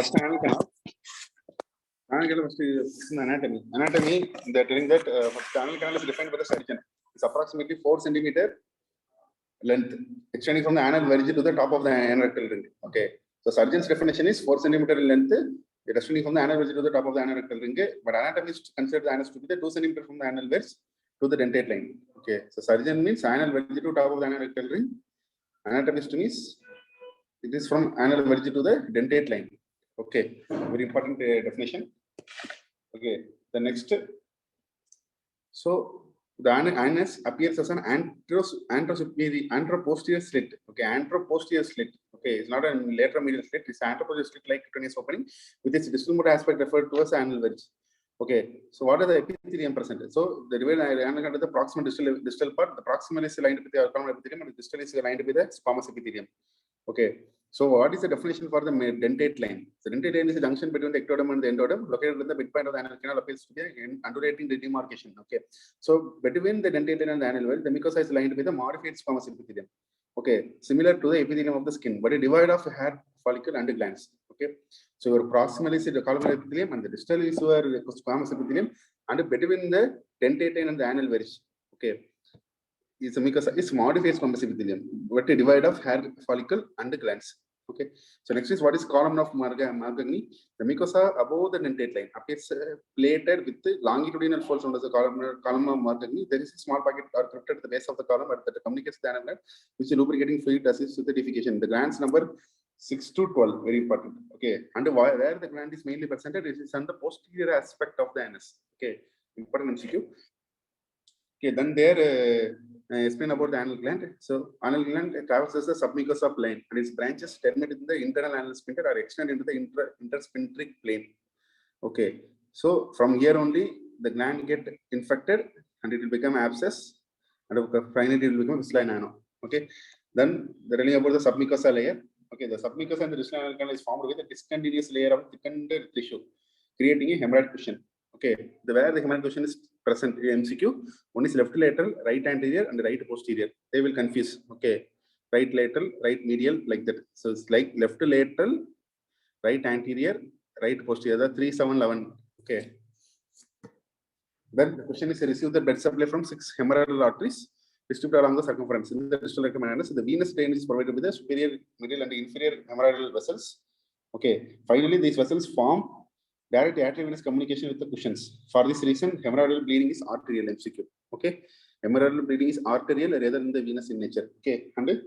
first anal canal. First is anatomy. Anatomy, they're telling that first anal canal is defined by the surgeon. It's approximately 4 centimeter length, extending from the anal verge to the top of the anorectal ring. Okay, so surgeon's definition is 4 centimeter length, extending from the anal verge to the top of the anorectal ring. But anatomists consider the anus to be the 2 centimeter from the anal verge to the dentate line. Okay, so surgeon means anal verge to top of the anorectal ring. Anatomist means it is from anal verge to the dentate line. Okay, very important definition. Okay, the next. So the anus appears as an anteroposterior slit. Okay, anteroposterior slit. Okay, it's not a lateral medial slit. It's anteroposterior slit like cutaneous opening with its distal motor aspect referred to as anal verge. Okay, so what are the epithelium present? So the anal under the proximal distal part. The proximal is aligned with the columnar epithelium, and the distal is aligned with the squamous epithelium. Okay, so what is the definition for the dentate line? The dentate line is a junction between the ectoderm and the endoderm, located in the midpoint of the anal canal, appears to be an undulating demarcation. Okay, so between the dentate line and the anal well, the mucosa is lined with a modified squamous epithelium. Okay, similar to the epithelium of the skin, but a divide of hair follicle and glands. Okay, so your proximal is the columnar epithelium, and the distal is your squamous epithelium, and between the dentate line and the anal verge. Okay, is a mucosa is modified squamous epithelium, but a divide of hair follicle and glands. Okay, so next is what is column of Margagni. The mucosa above the dentate line appears plated with the longitudinal folds under the column of Margagni. There is a small pocket or crypt at the base of the column that communicates the anal gland, which is lubricating fluid assists with the defecation. The glands number 6 to 12, very important. Okay, and where the gland is mainly presented, it is on the posterior aspect of the anus. Okay, important MCQ. Okay, then there explain about the anal gland. So anal gland traverses the submucosa plane, and its branches terminate in the internal anal sphincter or extend into the intersphincteric plane. Okay, so from here only the gland get infected and it will become abscess, and finally it will become visceral nano. Okay, then the telling about the submucosa layer. Okay, the submucosa and the distal anal canal is formed with a discontinuous layer of thickened tissue, creating a hemorrhoid cushion. Okay, where the hemorrhoid cushion is present in MCQ, one is left lateral, right anterior, and right posterior. They will confuse. Okay, right lateral, right medial, like that. So it's like left lateral, right anterior, right posterior. The 3, 7, 11. Okay. Then the question is receive the blood supply from 6 hemorrhoidal arteries distributed along the circumference. In the distal rectum and anus, the venous drainage is provided with the superior, middle, and inferior hemorrhoidal vessels. Okay. Finally, these vessels form direct arteriovenous communication with the cushions. For this reason, hemorrhoidal bleeding is arterial MCQ. Okay, hemorrhoidal bleeding is arterial rather than the venous in nature. Okay, and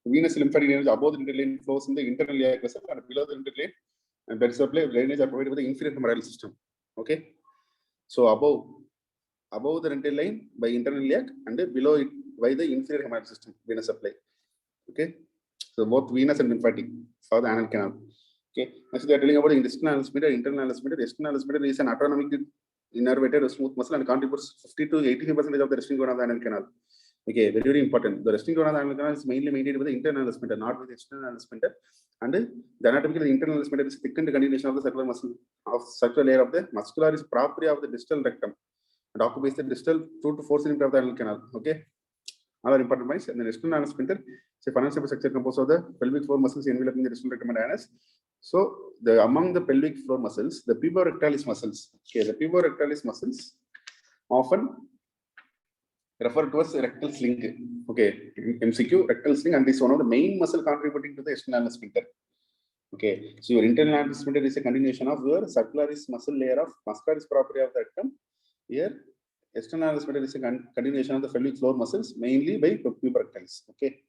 venous lymphatic drainage above the dentate line flows in the internal iliac vessel, and below the dentate line and blood supply drainage are provided with the inferior hemorrhoidal system. Okay, so above the dentate line by internal iliac, and below it by the inferior hemorrhoidal system venous supply. Okay, so both venous and lymphatic for the anal canal. Okay, next they are telling about the intestinal anal sphincter, internal anal sphincter. The external anal sphincter is an autonomic innervated smooth muscle and contributes 50 to 85% of the resting zone of the anal canal. Okay, very, very important. The resting zone of the anal canal is mainly maintained by the internal anal sphincter, not with the external anal sphincter. And the anatomically, the internal anal sphincter is thickened continuation of the circular muscle of circular layer of the muscularis propria of the distal rectum and occupies the distal 2 to 4 centimeter of the anal canal. Okay, another important points. And the external anal sphincter is a funnel shaped structure composed of the pelvic floor muscles enveloping the distal rectum and anus. So among the pelvic floor muscles, the puborectalis muscles. Okay, the puborectalis muscles often referred to as rectal sling. Okay, MCQ rectal sling, and this is one of the main muscle contributing to the external anal sphincter. Okay, so your internal anal sphincter is a continuation of your circularis muscle layer of muscularis propria of the rectum. Here, external anal sphincter is a continuation of the pelvic floor muscles, mainly by puborectalis. Okay,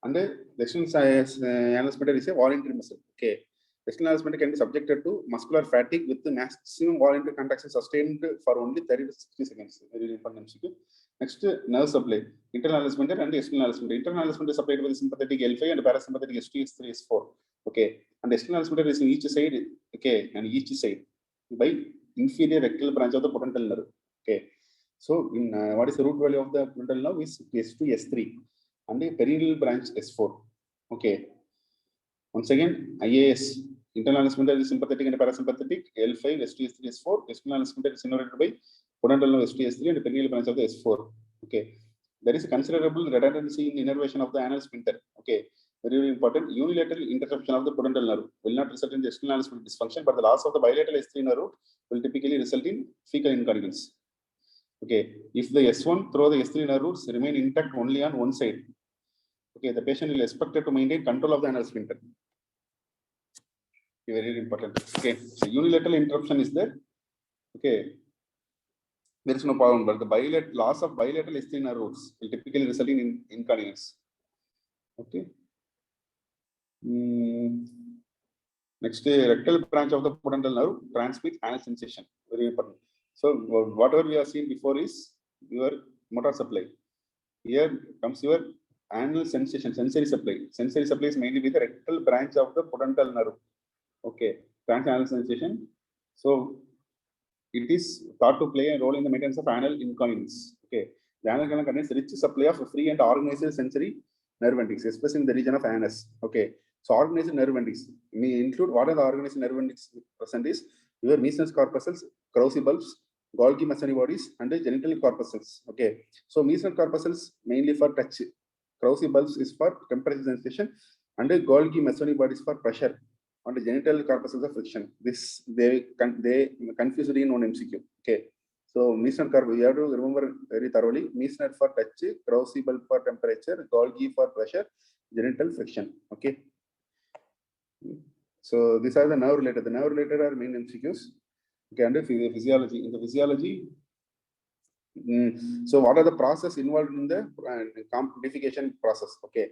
and the external anal sphincter is a voluntary muscle. Okay. External anal sphincter can be subjected to muscular fatigue with the maximum voluntary contraction sustained for only 30 to 60 seconds. Very important MCQ. Next, nerve supply. Internal anal sphincter and external anal sphincter. Internal anal sphincter is supplied by the sympathetic L5 and parasympathetic S2, S3, S4. Okay. And external anal sphincter is in each side. Okay. And each side by inferior rectal branch of the potential nerve. Okay. So, in what is the root value of the potential nerve is S2, S3, and the perineal branch S4. Okay. Once again, IAS. Internal anal sphincter is sympathetic and parasympathetic. L5, S2, S3, S4. External anal sphincter is innervated by potential nerve S2, S3 and the perineal branch of the S4. Okay. There is a considerable redundancy in innervation of the anal sphincter. Okay. Very, very important. Unilateral interruption of the pudendal nerve will not result in the external anal dysfunction, but the loss of the bilateral S3 nerve root will typically result in fecal incontinence. Okay, if the S1 through the S3 nerve roots remain intact only on one side, okay, the patient will expected to maintain control of the anal sphincter. Very, very important. Okay, so unilateral interruption is there. Okay, there is no problem, but the loss of bilateral S3 nerve roots will typically result in incontinence. Okay. Next, rectal branch of the pudendal nerve transmits anal sensation. Very important. So whatever we have seen before is your motor supply. Here comes your anal sensation, sensory supply. Sensory supply is mainly with the rectal branch of the pudendal nerve. Okay, anal sensation. So it is thought to play a role in the maintenance of anal incontinence. Okay, the anal canal contains rich supply of free and organized sensory nerve endings, especially in the region of anus. Okay, so organized nerve endings may include what are the organized nerve endings present is your Meissner's corpuscles, Krause bulbs, Golgi Masoni bodies, and the genital corpuscles. Okay, so Meissner's corpuscles mainly for touch, Krause bulbs is for temperature sensation, and the Golgi Masoni bodies for pressure on the genital corpuscles of friction. This they confused in on MCQ. Okay, so Meissner curve you have to remember very thoroughly. Meissner for touch, Krause bulb for temperature, Golgi for pressure, genital friction. Okay, so these are the nerve related. The nerve related are main MCQs. Okay, and physiology. In the physiology, so what are the process involved in the defecation process? Okay,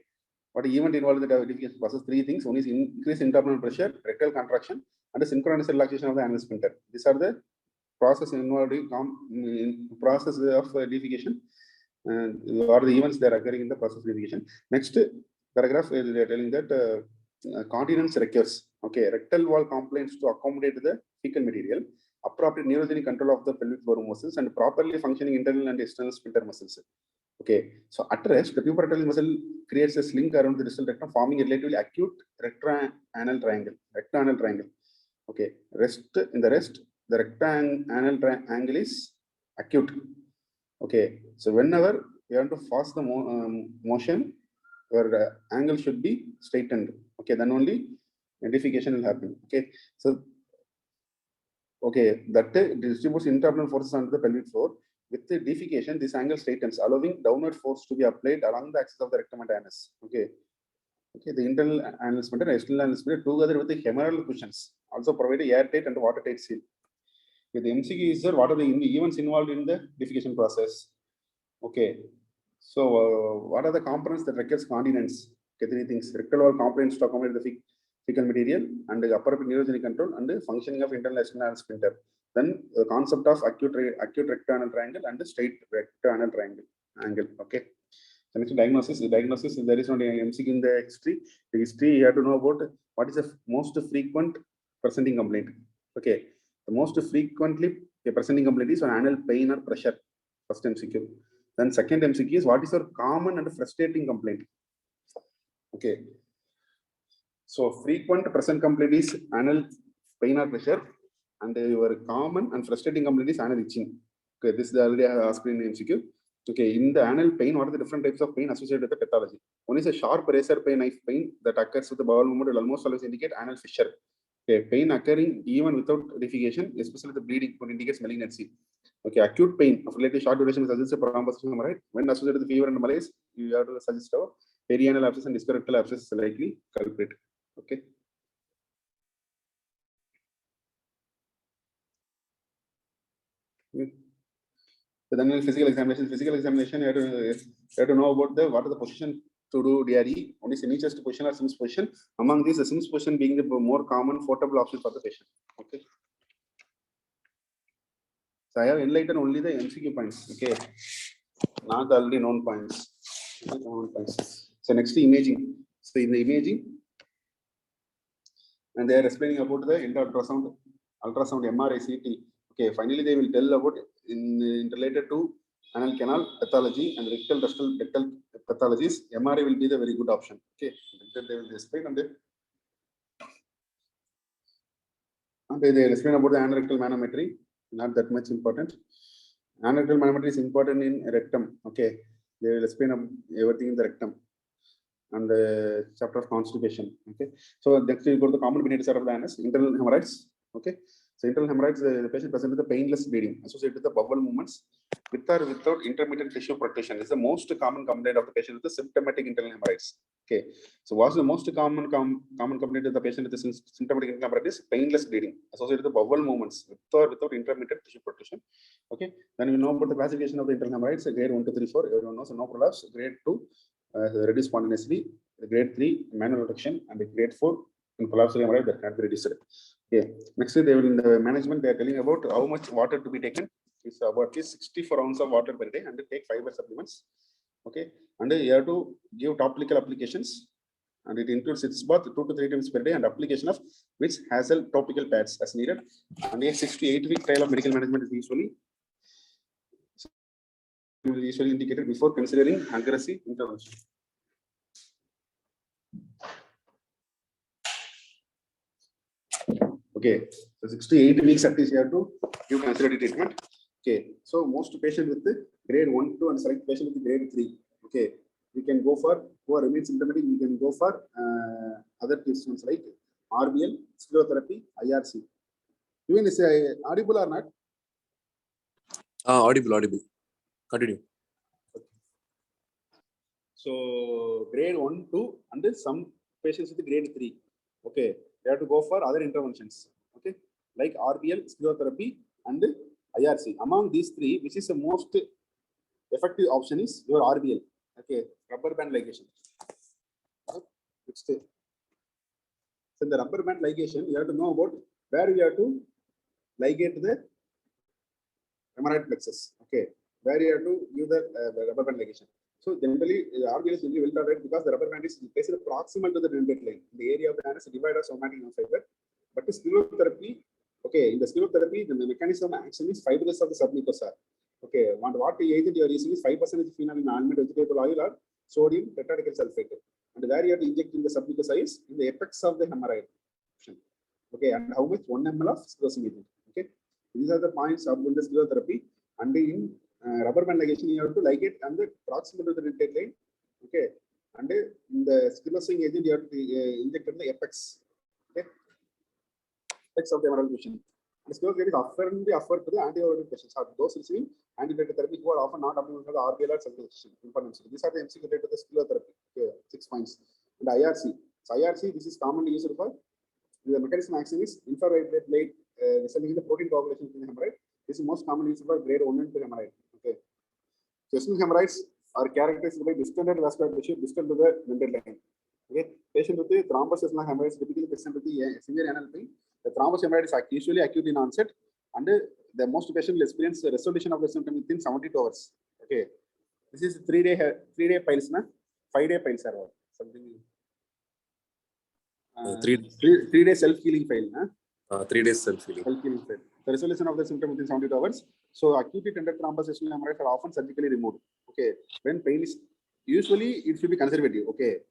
what event involved in the defecation process? Three things. One is increased intraabdominal pressure, rectal contraction, and the synchronous relaxation of the anal sphincter. These are the process involved in process of defecation, or the events that are occurring in the process of defecation. Next paragraph is telling that continence recurs. Okay, rectal wall complaints to accommodate the fecal material, appropriate neurogenic control of the pelvic floor muscles, and properly functioning internal and external sphincter muscles. Okay, so at rest, the pubic muscle creates a sling around the distal rectum, forming a relatively acute rectanal triangle. Okay, in the rest, the rectangle angle is acute. Okay, so whenever you want to force the motion, your angle should be straightened. Okay, then only defecation will happen. Okay, so okay, that distributes intraabdominal forces onto the pelvic floor. With the defecation, this angle straightens, allowing downward force to be applied along the axis of the rectum and anus. Okay, okay, the internal anal sphincter and external anal sphincter together with the humeral cushions also provide a airtight and watertight seal. Okay, the MCQ is there. What are the events involved in the defecation process? Okay, so what are the components that requires continence? Okay, three things: rectal wall components to accommodate the fecal material, and the appropriate neurogenic control, and the functioning of internal external sphincter. Then the concept of acute rectanal triangle and the straight rectanal triangle angle. Okay. So next diagnosis. The diagnosis, there is no MCQ in the history. The history you have to know about what is the most frequent presenting complaint. Okay. The most frequently presenting complaint is on anal pain or pressure. First MCQ. Then second MCQ is what is your common and frustrating complaint. Okay. So frequent present complaint is anal pain or pressure, and your common and frustrating complaint is anal itching. Okay, this is already asked in MCQ. Okay, in the anal pain, what are the different types of pain associated with the pathology? One is a sharp razor knife pain that occurs with the bowel movement will almost always indicate anal fissure. Okay, pain occurring even without defecation, especially the bleeding, could indicate malignancy. Okay, acute pain of relatively short duration suggests a proposition, right? When associated with fever and malaise, you have to suggest a perianal abscess and discorectal abscess is likely culprit. Okay. So then in physical examination, you have to know about what are the position to do DRE. Only semi chest position or Sims position. Among these, the Sims position being the more common portable option for the patient. Okay. So I have enlightened only the MCQ points. Okay, not the already known points. So next imaging. So in the imaging, and they are explaining about the ultrasound, MRI, CT. Okay, finally they will tell about related to anal canal pathology and rectal pathologies. MRI will be the very good option. Okay, they will explain and they will explain about the anorectal manometry. Not that much important. Anorectal manometry is important in rectum. Okay, they will explain everything in the rectum. and the chapter of constipation. Okay, so next we go to the common benefits of the anus, internal hemorrhoids. Okay, so internal hemorrhoids, the patient presents with the painless bleeding associated with the bowel movements with or without intermittent tissue protection. This is the most common complaint of the patient with the symptomatic internal hemorrhoids. Okay, so what's the most common complaint of the patient with the symptomatic internal hemorrhoids? Painless bleeding associated with the bowel movements with or without intermittent tissue protection. Okay, then we know about the classification of the internal hemorrhoids: grade 1 to 3, 4. Everyone knows. No prolapse. Grade 2, reduced spontaneously. Grade 3, manual reduction, and grade 4, in collapsal hemorrhage that can be reduced. Okay. Next, they will in the management they are telling about how much water to be taken. It's about at least 64 ounces of water per day, and take fiber supplements. Okay, and you have to give topical applications, and it includes its bath 2 to 3 times per day, and application of which Hazel topical pads as needed. And a 6 to 8 week trial of medical management is usually indicated before considering aggressive intervention. Okay, so 6 to 8 weeks at least you have to give conservative treatment. Okay, so most patients with the grade 1, 2, and select patient with the grade 3. Okay, we can go for who are remain symptomatic. We can go for other treatments like RBL, sclerotherapy, IRC. Even is audible or not? Audible. Continue. So grade 1, 2, and some patients with grade 3. Okay, they have to go for other interventions. Okay, like RBL, sclerotherapy, and IRC. Among these three, which is the most effective option is your RBL. Okay, rubber band ligation. Next, so the rubber band ligation, you have to know about where you have to ligate the hemorrhoid plexus. Okay, where you have to give the rubber band ligation. So generally, the RBL is really well tolerated because the rubber band is placed proximal to the dentate line, in the area of the anus divided of somatic nerve fiber. But the sclerotherapy, okay, in the sclerotherapy, the mechanism of action is fibrous of the submucosa. Okay, and what the agent you are using is 5% phenol in almond vegetable oil or sodium tetrahedral sulfate. And where you have to inject in the submucosa is in the apex of the hemorrhoid. Okay, and how much? 1 ml of sclerosing agent. Okay, these are the points of the sclerotherapy. And in rubber band ligation, you have to ligate and the proximal to the dentate line. Okay, and in the sclerosing agent, you have to inject in the apex. Okay, apex of the hemorrhoid lesion. The sclerosing is offered to the antibiotic patients. Those receiving antibiotic therapy who are often not applicable for the RBL or circulation. These are the MCQ related to the sclerotherapy. Okay, 6 points. And IRC. So IRC, this is commonly used for the mechanism action is infrared light resulting in the protein coagulation in the hemorrhoid. This is most commonly used for grade 1 and 2 hemorrhoid. Okay. Chestal hemorrhoids are characterized by distended vascular tissue distal to the dentate line. Okay. Patient with the thrombus hemorrhoids typically present with the severe anal pain. The thrombus hemorrhoid is usually acute in onset, and the most patient will experience a resolution of the symptom within 72 hours. Okay. This is 3-day piles, na? 5-day piles are all. Something. 3 days self-healing file. 3 days self-healing. File. The resolution of the symptom within 72 hours. So acutely tended thrombus hemorrhoids are often surgically removed. Okay. When pain is usually it should be conservative. Okay.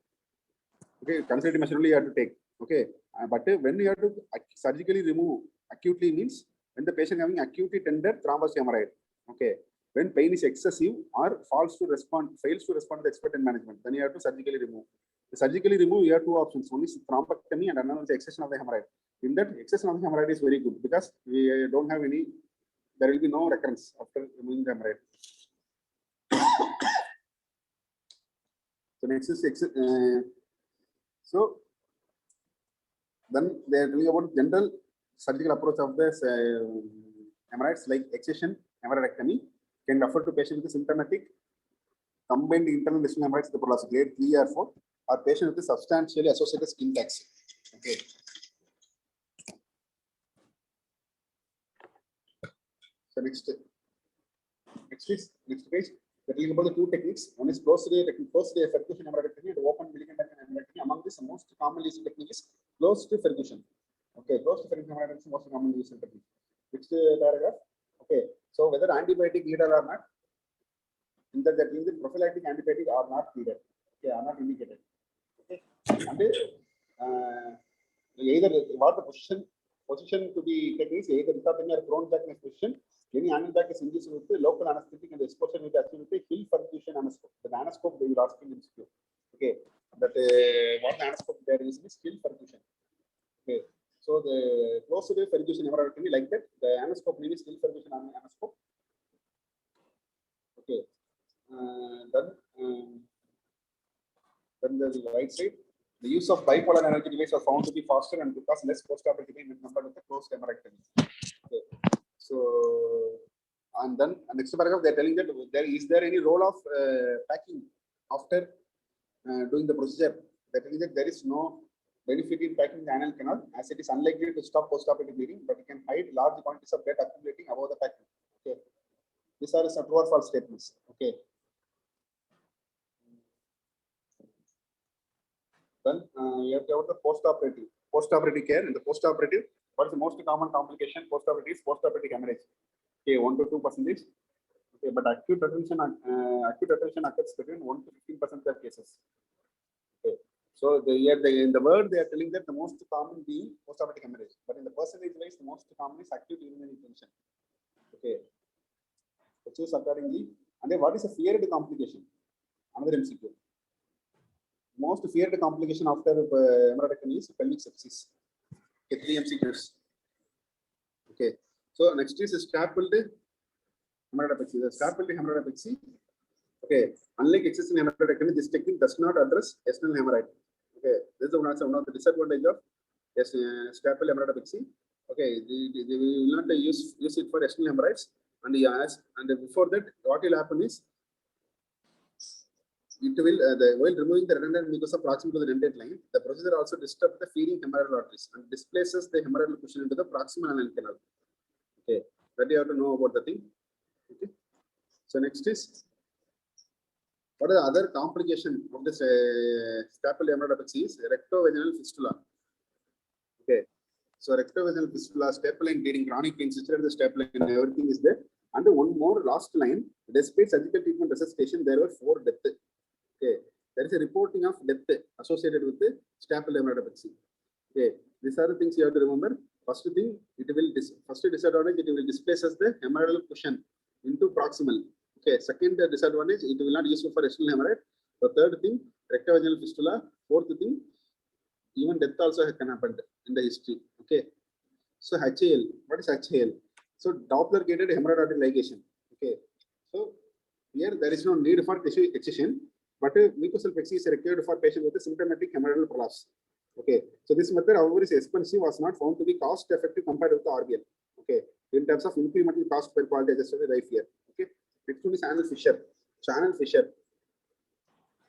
Okay. Conservative measure only you have to take. Okay. But when you have to surgically remove acutely means when the patient having acutely tended thrombus hemorrhoid. Okay. When pain is excessive or fails to respond to the expected management, then you have to surgically remove. To surgically remove, you have 2 options. One is thrombectomy and another is excision of the hemorrhoid. In that, excision of the hemorrhoid is very good because we don't have any, there will be no recurrence after removing the hemorrhoid. So next is so then they are telling about general surgical approach of the hemorrhoids like excision, hemorrhoidectomy can refer to patients with symptomatic combined internal distal hemorrhoids, the prolapse grade 3 or 4, or patient with substantially associated skin tax. Okay. So next page, we're telling about the 2 techniques. One is closed-day percussion hemorrhoidectomy and open malignant hemorrhoidectomy. Among this, the most commonly used technique is closed percussion. Okay, closed percussion hemorrhoidectomy is most commonly used technique. Next paragraph. Okay, so whether antibiotic needed or not, in that means the prophylactic antibiotic are not needed. Okay, are not indicated. Okay, and either what the position to be taken is either or prone jackness position. Any anesthetic is induced with the local anesthetic and exposure with actually hill perfusion anescope. The anescope they will ask in MCQ. Okay, that what the anoscope they are using is still perfusion. Okay, so the closed perfusion hemorrhaectomy like that, the anoscope name is still perfusion anoscope. Okay, then the right side, the use of bipolar energy device was found to be faster and because less post-operative pain when compared with the closed hemorrhaectomy. Okay, so and then next paragraph they are telling that there any role of packing after doing the procedure. That is that there is no benefit in packing the anal canal as it is unlikely to stop post-operative bleeding, but it can hide large quantities of blood accumulating above the packing. Okay, these are some true or false statements. Okay. Then you have to have the post-operative care. In the post-operative, what is the most common complication? Post-operative hemorrhage. Okay, 1 to 2%. Okay, but acute attention occurs between 1 to 15% of cases. Okay, so in the word they are telling that the most common being post-operative hemorrhage, but in the percentage wise, the most common is acute urinary retention. Okay, so choose accordingly. And then what is a feared complication? Another MCQ. Most feared complication after hemorrhoidectomy is pelvic sepsis. Okay, 3 MCQs. Okay, so next is stapled hemorrhoidectomy. The stapled hemorrhoidectomy. Okay, unlike excessive hemorrhoidectomy, this technique does not address external hemorrhoid. Okay, this is one of the disadvantage of stapled hemorrhoidectomy. Okay, they will not use it for external hemorrhoids. And before that, what will happen is it will while removing the redundant mucosa proximal to the dentate line, the procedure also disturbs the feeding hemorrhoidal arteries and displaces the hemorrhoidal cushion into the proximal anal canal. Okay, that you have to know about the thing. Okay, so next is what are the other complication of this stapled hemorrhoidectomy is rectovaginal fistula. Okay, so rectovaginal fistula, staple line bleeding, chronic pain, situated the staple line, everything is there. And one more last line, despite surgical treatment resuscitation, there were 4 deaths. Okay, there is a reporting of death associated with the stapled hemorrhoidectomy. Okay, these are the things you have to remember. First thing, it will first disadvantage, it will displaces the hemorrhoidal cushion into proximal. Okay, second disadvantage, it will not useful for external hemorrhoid. The third thing, rectovaginal fistula. Fourth thing, even death also can happen in the history. Okay, so HAL, what is HAL? So Doppler gated hemorrhoid artery ligation. Okay, so here there is no need for tissue excision, but mucosal plexi is required for patient with a symptomatic hemorrhoidal prolapse. Okay, so this method, however, is expensive, was not found to be cost effective compared with the RBL. Okay, in terms of incremental cost per quality adjusted right here. Okay, next one is anal fissure. So anal fissure.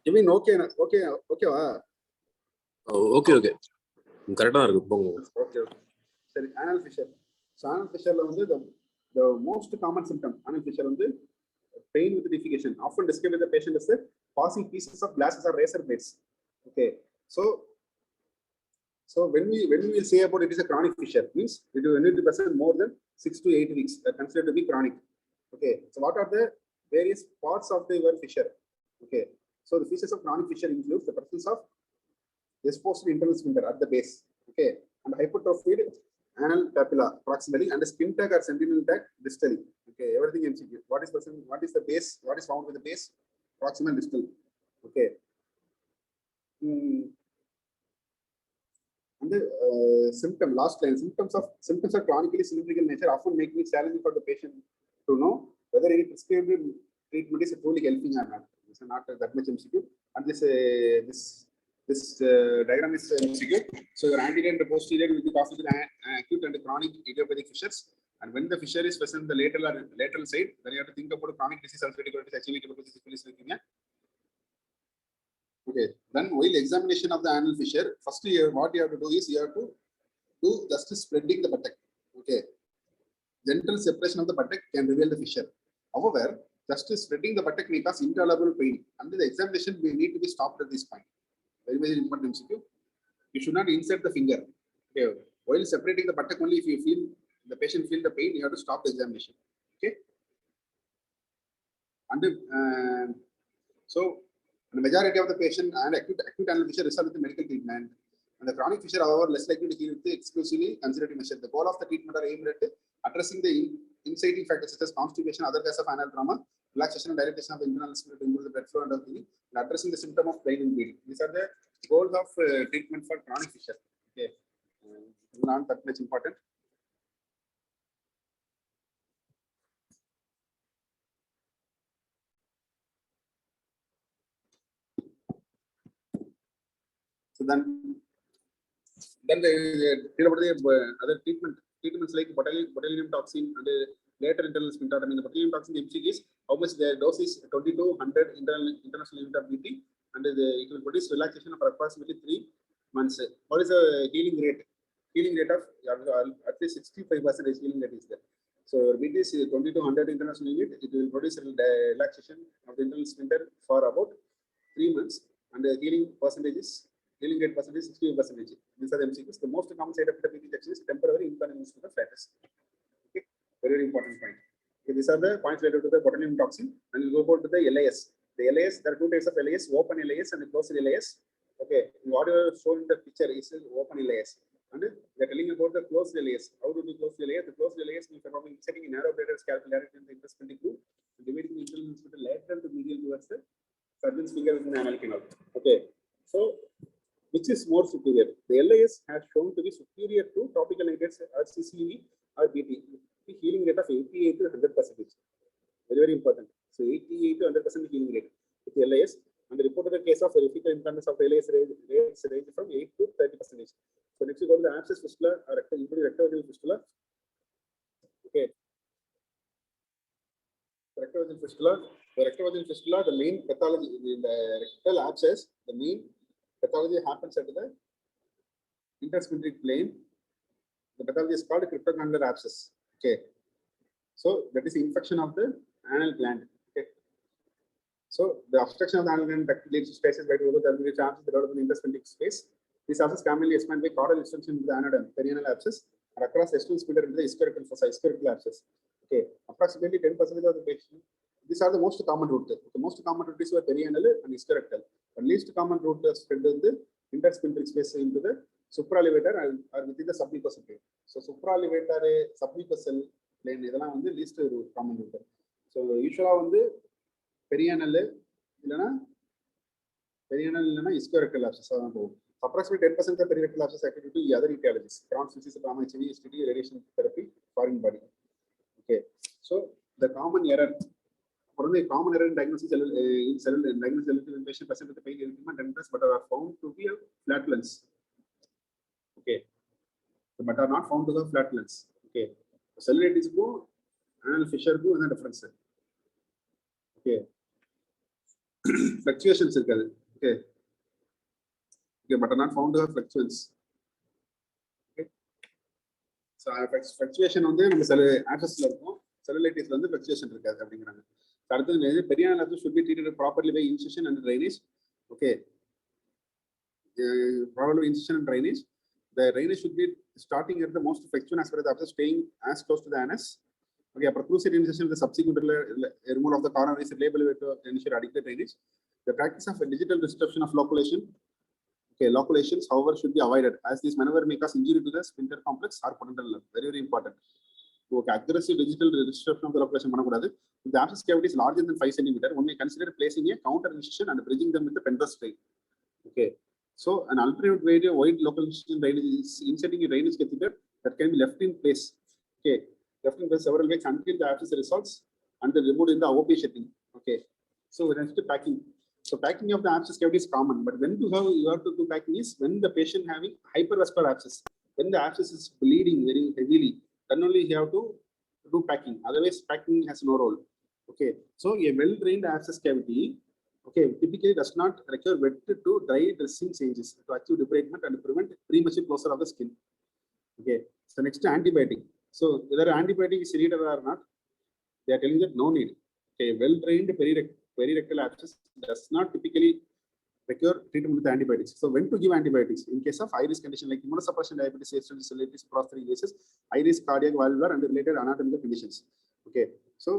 You mean okay? Okay. Correct. Okay. So anal fissure. So anal fissure the most common symptom anal fissure pain with defecation, often described by the patient as passing pieces of glasses or razor blades. Okay, so when we will say about it is a chronic fissure, means it will need to present more than 6 to 8 weeks. That considered to be chronic. Okay, so what are the various parts of the fissure? Okay, so the features of chronic fissure includes the presence of exposed internal sphincter at the base. Okay, and hypertrophied anal papilla proximally and the skin tag or sentinel tag distally. Okay, everything MCQ. What is the base? What is found with the base? Proximal distal. Okay. And the last line, symptoms are chronically cylindrical nature, often making it challenging for the patient to know whether any prescribed treatment is truly helping or not. It's not that much MCQ. And this diagram is MCQ. So your anterior and the posterior will be caused with acute and chronic idiopathic fissures. And when the fissure is present on the lateral side, then you have to think about chronic disease, ulcerative colitis, HIV, tuberculosis, syphilis, leukemia. Okay, then while examination of the anal fissure, first what you have to do is you have to do just spreading the buttock. Okay, gentle separation of the buttock can reveal the fissure. However, just spreading the buttock may cause intolerable pain. Under the examination, we need to be stopped at this point. Very, very important MCQ. You should not insert the finger. Okay, while separating the buttock only, if you feel the patient feel the pain, you have to stop the examination. Okay, and so the majority of the patient and acute anal fissure result with medical treatment. And the chronic fissure, however, less likely to heal with the exclusively conservative measure. The goal of the treatment are aimed at addressing the inciting factors such as constipation, other causes of anal trauma, relaxation and dilatation of the internal sphincter to improve the blood flow and healing, and addressing the symptom of pain and bleeding. These are the goals of treatment for chronic fissure. Okay, not that much important. So then they tell about the other treatments like botulinum toxin and later internal sphincter. I mean, the botulinum toxin MCG is how much their dose is 20 to 100 international unit of BT, and it will produce relaxation of approximately 3 months. What is the healing rate? Healing rate of at least 65% healing rate is there. So BT is 20 to 100 international unit. It will produce relaxation of the internal sphincter for about 3 months, and the healing percentage is healing rate percentage 60%. These are the MCQs. The most common side effect of BT injection is temporary inconvenience to the flatus. Okay, very important point. Okay, these are the points related to the botulinum toxin, and we'll go to the LAS. The LAS, there are two types of LAS: open LAS and closed LAS. Okay, what you are shown in the picture is open LAS, and they're telling about the closed LAS. How to do closed LAS? The closed LAS means by inserting a narrow bladder scalpel directly in the intersphincter groove, dividing the internal sphincter lateral to medial towards the surgeon's finger within the anal canal. Okay, so which is more superior? The LIS has shown to be superior to topical agents or CCV or BT. The healing rate of 88 to 100%. Very, very important. So 88 to 100% healing rate with the LIS. And the reported case of verifical implants of LIS range from 8 to 30%. So next we go to the abscess fistula or rectovaginal fistula. Okay. Rectovaginal fistula. The rectovaginal fistula, the main pathology in the rectal abscess, the main pathology happens at the intersphincteric plane. The pathology is called cryptograndular abscess. Okay, so that is infection of the anal gland. Okay, so the obstruction of the anal gland leads to spaces by the chances the development in the intersphincteric space. These abscess commonly expand by caudal extension into the anodem, perianal abscess, and across external sphincter into the ischiorrectal fossa, ischiorrectal abscess. Okay, approximately 10% of the patient. These are the most common route. The most common route is perianal and ischiorrectal. The least common route is spread in the intersphincteric space into the supralevator or within the submucosal plane. So supralevator, submucosal plane இதெல்லாம் வந்து least common route. So usually வந்து perianal இல்லனா ischiorrectal abscess தான் போகும். Approximately 10% of perirectal abscess activity to other etiologies. Crohn's disease, trauma, HIV, STD, radiation therapy, foreign body. Okay, so the common error. For the common error in diagnosis in patient present with the pain erythema and but are found to be a flatulence. Okay, but are not found to have flatulence. Okay, cellulitis go anal fissure go and difference. Okay, fluctuations irukadhu. Okay, okay, but are not found to have fluctuations. Okay, so fluctuation on the abscess la irukum, cellulitis la fluctuation irukadhu அப்படிங்கறாங்க. Perianal abscess should be treated properly by incision and drainage. Okay, properly incision and drainage. The drainage should be starting at the most flexion as far as the abscess staying as close to the anus. Okay, after cruciate incision, the subsequent removal of the corner is labeled to ensure adequate drainage. The practice of a digital disruption of loculation. Okay, loculations, however, should be avoided as these maneuver may cause injury to the sphincter complex or potential nerve. Very, very important. Okay, aggressive digital disruption of the loculation பண்ணக்கூடாது. If the abscess cavity is larger than 5 cm, one may consider placing a counter incision and bridging them with the pentose drain. Okay, so an alternate way to avoid local incision drainage is inserting a drainage catheter that can be left in place. Okay, left in place several weeks until the abscess resolves and then removed in the OP setting. Okay, so next packing. So packing of the abscess cavity is common, but when you have to do packing is when the patient having hypervascular abscess, when the abscess is bleeding very heavily, then only you have to do packing. Otherwise, packing has no role. Okay, so a well-drained abscess cavity, okay, typically does not require wet to dry dressing changes to achieve debridement and prevent premature closure of the skin. Okay, so next antibiotic. So whether antibiotic is needed or not, they are telling that no need. Okay, well-drained perirectal abscess does not typically require treatment with antibiotics. So when to give antibiotics? In case of high-risk condition like immunosuppression, diabetes, cellulitis, prostate cases, high-risk cardiac, valvular, and related anatomical conditions. Okay, so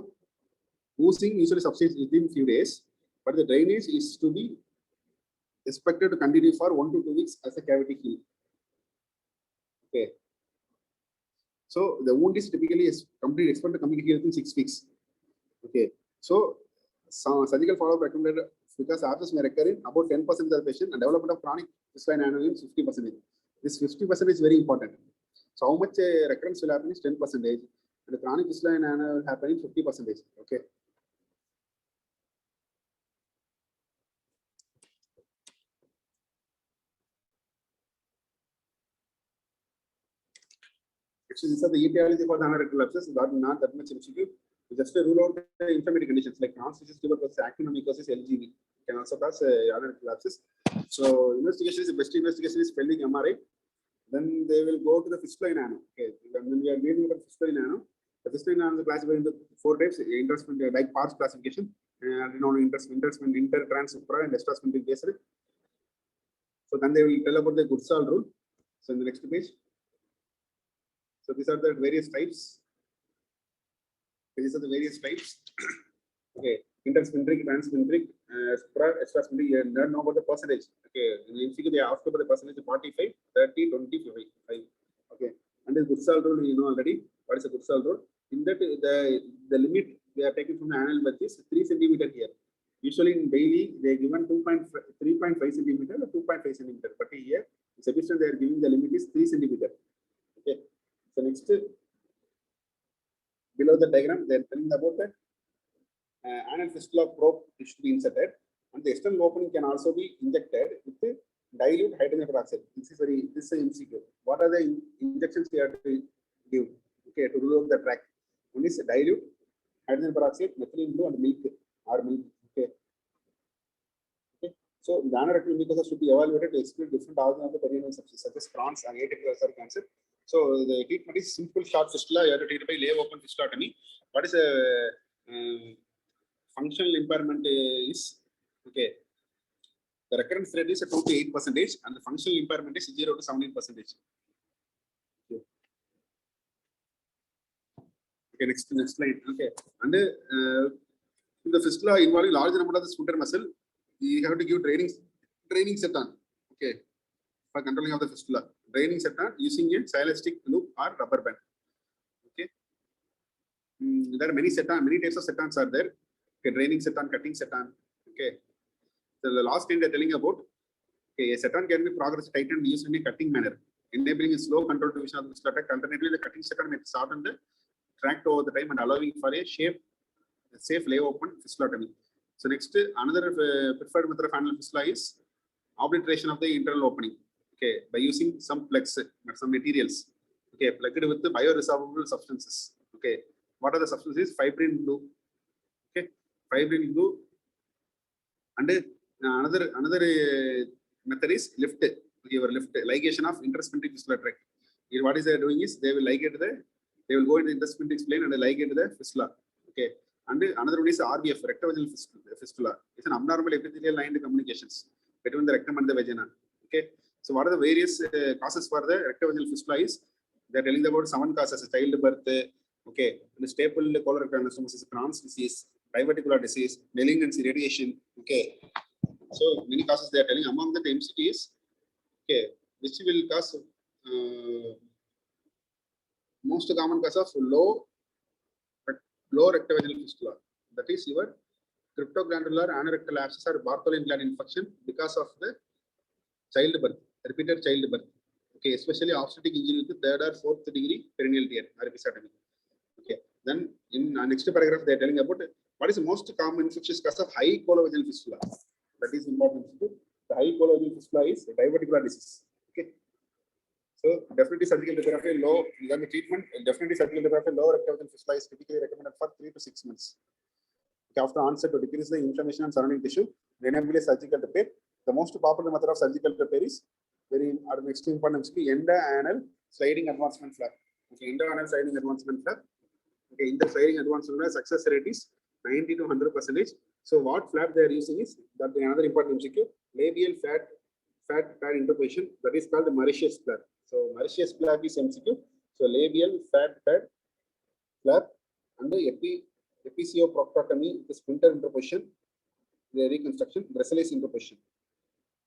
oozing usually subsides within few days, but the drainage is to be expected to continue for 1 to 2 weeks as a cavity heal. Okay, so the wound is typically expected to completely heal within 6 weeks. Okay, so surgical follow-up recommended because abscess may recur in about 10% of the patient, and development of chronic fistula in anal is 50%. This 50% is very important. So how much recurrence will happen is 10%, and the chronic fistula in anal will happen in 50%. Okay. Actually, these are the etiology for the anorectal abscess. Not that much MCQ. Just to rule out the intermediate conditions like non-stitches tuberculosis, actinomycosis, LGV can also cause anorectal abscess. So investigation is the best investigation is pelvic MRI. Then they will go to the fistula in ano. Okay. When we are dealing with the fistula in ano, the fistula in ano is classified into 4 types: intersphincter, like PARS classification, intertrans supra and extrasphincter based. So then they will tell about the Goodsall rule. So in the next page. So these are the various types. These are the various types. Okay, intersphincteric, transsphincteric, extrasphincteric. You don't know about the percentage. Okay, in the MCQ they ask about the percentage: 45, 30, 20, 55. Okay, and the Goodsall rule you know already. What is the Goodsall rule? In that the limit they are taken from the anal birth is 3 centimeter here. Usually in daily they are given 3.5 centimeter or 2.5 centimeter, but here in Sebastian they are giving the limit is 3 centimeter. Okay, so next. Below the diagram, they are telling about that anal fistula probe is to be inserted, and the external opening can also be injected with dilute hydrogen peroxide. This is an MCQ. What are the injections we have to give? Okay, to rule out the tract. One is dilute hydrogen peroxide, methylene blue, and milk or milk. Okay. Okay. So the anorectal mucosa should be evaluated to exclude different organs of the perineal sepsis, such as Crohn's and atypical cancer. So the treatment is simple short fistula. You have to treat by lay open fistulotomy. What is a functional impairment is okay. The recurrence rate is 2 to 8%, and the functional impairment is 0 to 17%. Okay. Okay, next slide. Okay, and in the fistula involving large number of the sphincter muscle, you have to give draining seton. Okay, for controlling of the fistula. Draining seton using a silastic loop or rubber band. Okay. There are many types of setons are there. Okay, draining seton, cutting seton. Okay. So the last thing they're telling about, okay, a seton can be progressively tightened used in a cutting manner, enabling a slow controlled division of the fistula tract. Alternatively, the cutting seton may shorten the tract over the time and allowing for a safe lay open fistulotomy. So next, another preferred method of anal fistula is obliteration of the internal opening. Okay, by using some plugs, some materials. Okay, plugged with the bioresorbable substances. Okay, what are the substances? Fibrin glue. Okay, fibrin glue. And another method is lift. Ligation of intersphincteric fistula tract. Here, what is they doing is they will ligate they will go into the intersphincteric spline and ligate the fistula. Okay, and another one is RBF, rectovaginal fistula. It's an abnormal epithelial lined communications between the rectum and the vagina. Okay. So what are the various causes for the rectovaginal fistula is they are telling about 7 causes: childbirth, okay, the staple colorectal anastomosis, Crohn's disease, diverticular disease, malignancy, radiation. Okay, so many causes they are telling. Among the MCT is okay, which will cause most common cause of low rectovaginal fistula. That is your cryptoglandular anorectal abscess or Bartholin gland infection because of the childbirth. Repeated childbirth, okay, especially obstetric injury with 3rd or 4th degree perineal tear or episiotomy. Okay, then in next paragraph they are telling about what is the most common infectious cause of high colovaginal fistula. That is important. The high colovaginal fistula is diverticular disease. Okay, so definitely surgical therapy low. Then the treatment definitely surgical therapy low rectovaginal fistula is typically recommended for 3 to 6 months. Okay, after onset to decrease the inflammation and surrounding tissue, enable a surgical repair. The most popular method of surgical repair is next important endo-anal sliding advancement flap. Okay, endo-anal sliding advancement flap. Okay, in the sliding advancement flap, success rate is 90 to 100%. So what flap they are using is that another important MCQ, labial fat pad interposition, that is called the Mauritius flap. So Mauritius flap is MCQ. So labial fat pad flap and the episioproctotomy, the sphincter interposition, the reconstruction, Brazilian interposition.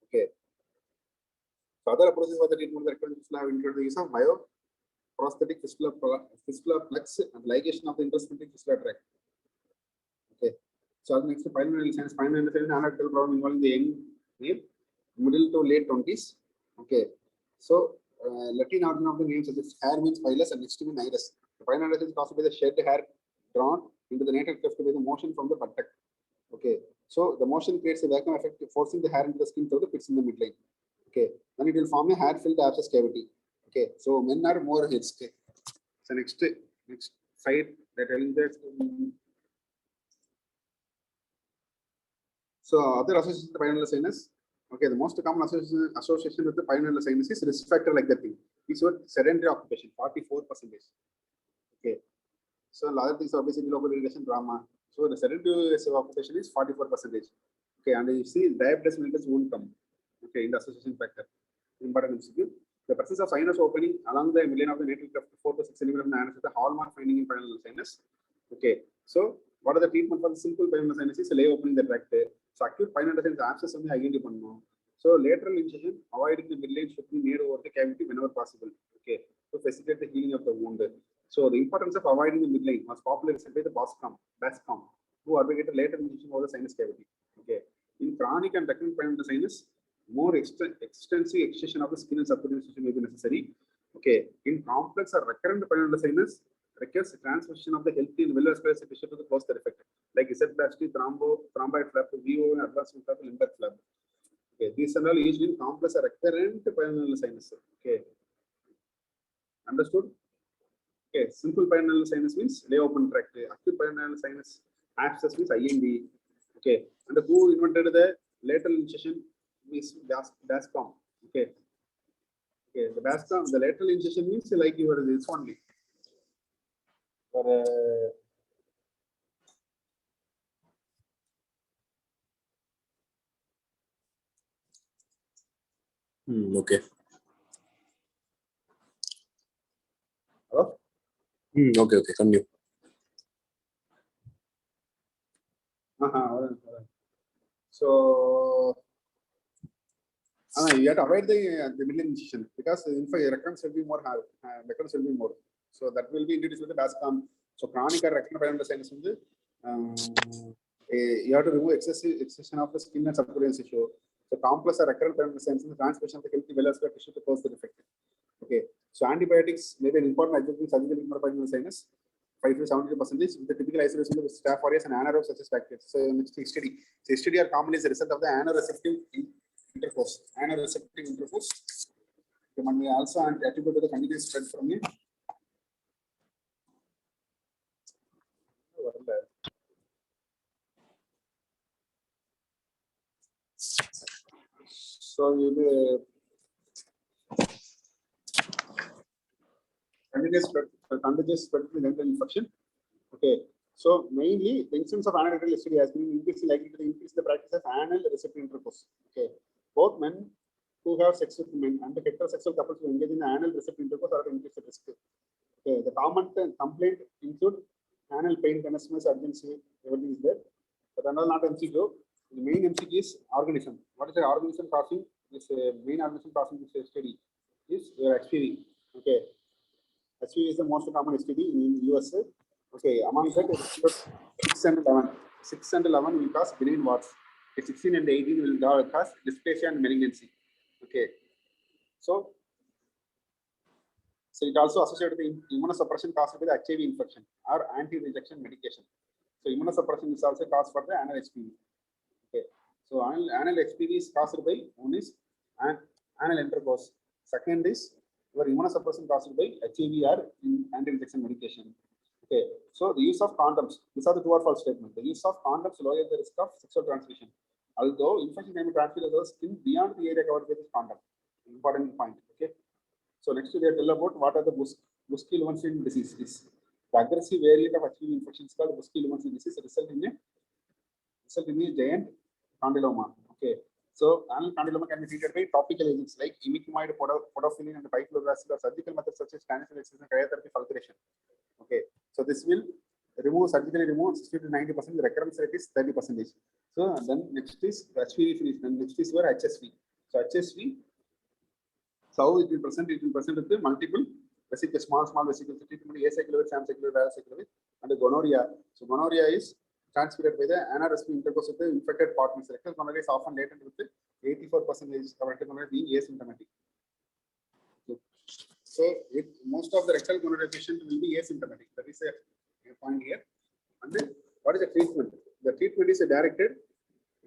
Okay. So other approaches for the treatment of the rectovaginal fistula have included the use of bioprosthetic fistula plugs and ligation of the intersphincteric fistula tract. Okay. So next pulmonary sinus. Pulmonary sinus anatomical problem involving the young male, middle to late 20s. Okay. So Latin origin of the name suggests hair means pilus and next to be nidus. The pulmonary sinus is caused by the shed hair drawn into the natal cleft by the motion from the buttock. Okay. So the motion creates a vacuum effect, forcing the hair into the skin through the pits in the midline. Okay. Then it will form a hair-filled abscess cavity. Okay. So men are more heads. Okay. So next slide they're telling that. So other associations with the pulmonary sinus. Okay, the most common association with the pulmonary sinus is risk factor like that thing. Is your sedentary occupation, 44%. Okay. So a lot of things are obviously local irrigation drama. So the sedentary occupation is 44%. Okay, and you see diabetes mellitus won't come. Okay, in the association factor. Important MCQ. The presence of sinus opening along the median of the natal cleft 4 to 6 centimeters in the anus is the hallmark finding in pulmonary sinus. Okay, so what are the treatment for the simple pulmonary sinus? Is lay opening the tract. So acute pulmonary sinus abscess only identify பண்ணனும். So lateral incision, avoiding the midline should be made over the cavity whenever possible. Okay, to facilitate the healing of the wound. So the importance of avoiding the midline was popularized by the Bascom, who advocated lateral incision over the sinus cavity. Okay, in chronic and recurrent pulmonary sinus, more extensive excision of the skin and subcutaneous tissue may be necessary. Okay, in complex or recurrent pulmonary sinus, requires transmission of the healthy and well-established tissue to the close the effect, like isoplasty, thromboid flap, VO, and advancement flap, limbar flap. Okay, these are all usually in complex or recurrent pulmonary sinus. Okay, understood? Okay, simple pulmonary sinus means lay open tract. Acute pulmonary sinus abscess means IND. Okay, and who invented the lateral incision is Bascom. Okay, okay, the Bascom, the lateral incision means like you are this only. For Okay. hello? Okay. Continue. So you have to avoid the middle incision because in fact recurrence will be more hard. Recurrence will be more. So that will be introduced with the Bascom. So chronic or recurrent pulmonary sinus is you have to remove excessive excision of the skin and subcutaneous tissue. So complex or recurrent pulmonary sinus is the transmission of the healthy well-established tissue to cause the defect. Okay. So antibiotics may be an important adjunct in surgical pulmonary sinus. 5 to 72% with the typical isolation of staph aureus and anaerobe such as bacteria. So next HTD. So HTD are commonly as a result of the anoreceptive intercourse. Anoreceptive intercourse. One may also attribute to the continuous spread from it. So contagious spread to dental infection. Okay. So mainly the incidence of anal rectal STD has been increased, likely to increase the practice of anal receptive intercourse. Okay. Both men who have sex with men and the heterosexual couples who engage in anal receptive intercourse are at increased risk. Okay. The common complaint include anal pain, tenesmus, urgency, everything is there. But another not MCQ. The main MCQ is organism. What is the organism causing this main organism causing this STD? Is your HPV. Okay. HPV is the most common STD in USA. Okay, among that, 6 and 11. 6 and 11 will cause benign warts. 16 and 18 will cause dysplasia and malignancy. Okay, so it also associated with immunosuppression caused by the HIV infection or anti-rejection medication. So immunosuppression is also caused for the anal HPV. Okay, so anal HPV is caused by one is anal intercourse. Second is your immunosuppression caused by HIV or anti-rejection medication. Okay, so the use of condoms. These are the true or false statement. The use of condoms lowers the risk of sexual transmission. Although infection can be transmitted to the skin beyond the area covered by this condom. Important point. Okay. So next we tell about what are the Buschke-Lowenstein disease is. The aggressive variant of HIV infection is called Buschke-Lowenstein disease. Result in a giant condyloma. Okay. So anal condyloma can be treated by topical agents like imiquimod, podophyllin, and piclobacillus, or surgical methods such as cancer excision, cryotherapy, fulguration. Okay, so this will surgically remove 60 to 90%. The recurrence rate is 30%. So then next is HPV finish. Then next is your HSV. So HSV, so it will present with the multiple vesicles, small vesicles, treatment, acyclovir, samcyclovir, valacyclovir, and the gonorrhea. So gonorrhea is transmitted by the anaerobic intercourse with the infected partners. Rectal gonorrhea is often latent with 84% of rectal gonorrhea being asymptomatic. So most of the rectal gonorrhea patients will be asymptomatic. That is a point here. And then what is the treatment? The treatment is directed.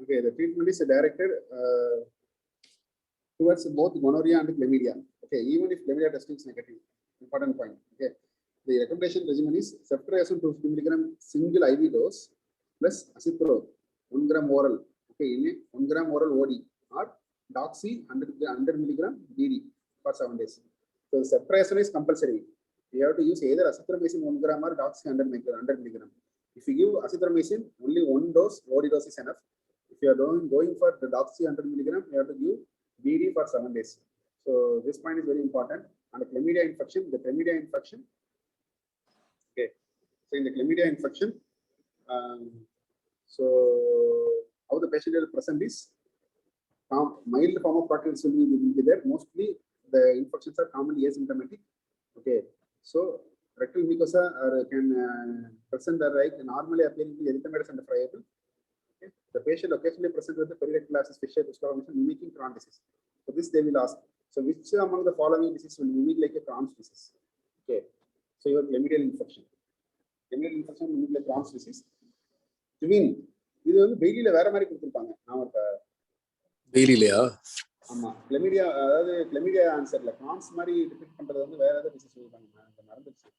Okay, the treatment is directed towards both gonorrhea and chlamydia. Okay, even if chlamydia testing is negative. Important point. Okay, the recommendation regimen is ceftriaxone 250 mg single IV dose plus acetro 1 gram oral. Okay, in a 1 gram oral OD or doxy 100 mg BD for 7 days. So ceftriaxone is compulsory. You have to use either azithromycin 1 gram or doxy 100 mg. If you give azithromycin, only one dose, OD dose is enough. If you are going for the doxy 100 mg, you have to give BD for 7 days. So this point is very important. And the chlamydia infection, okay. So in the chlamydia infection, so how the patient will present is mild form of proctitis will be there. Mostly the infections are commonly asymptomatic. Okay, so rectal mucosa can present like normally appearing to erythematous and friable. Okay. The patient occasionally present with the perirectal abscess, fissure, discoloration, mimicking Crohn's disease. So this they will ask. So which among the following diseases will mimic like a Crohn's disease? Okay, so your chlamydial infection. Chlamydial infection will mimic like Crohn's disease. Twin. இது வந்து பெய்லியில வேற மாதிரி கொடுத்துருப்பாங்க. நாம பெய்லிலையா? ஆமா, chlamydia, அதாவது chlamydia ஆன்சர்ல Crohn's மாதிரி defect பண்றது வந்து வேற ஏதாவது டிசீஸ் சொல்றாங்க. நான் மறந்துச்சு.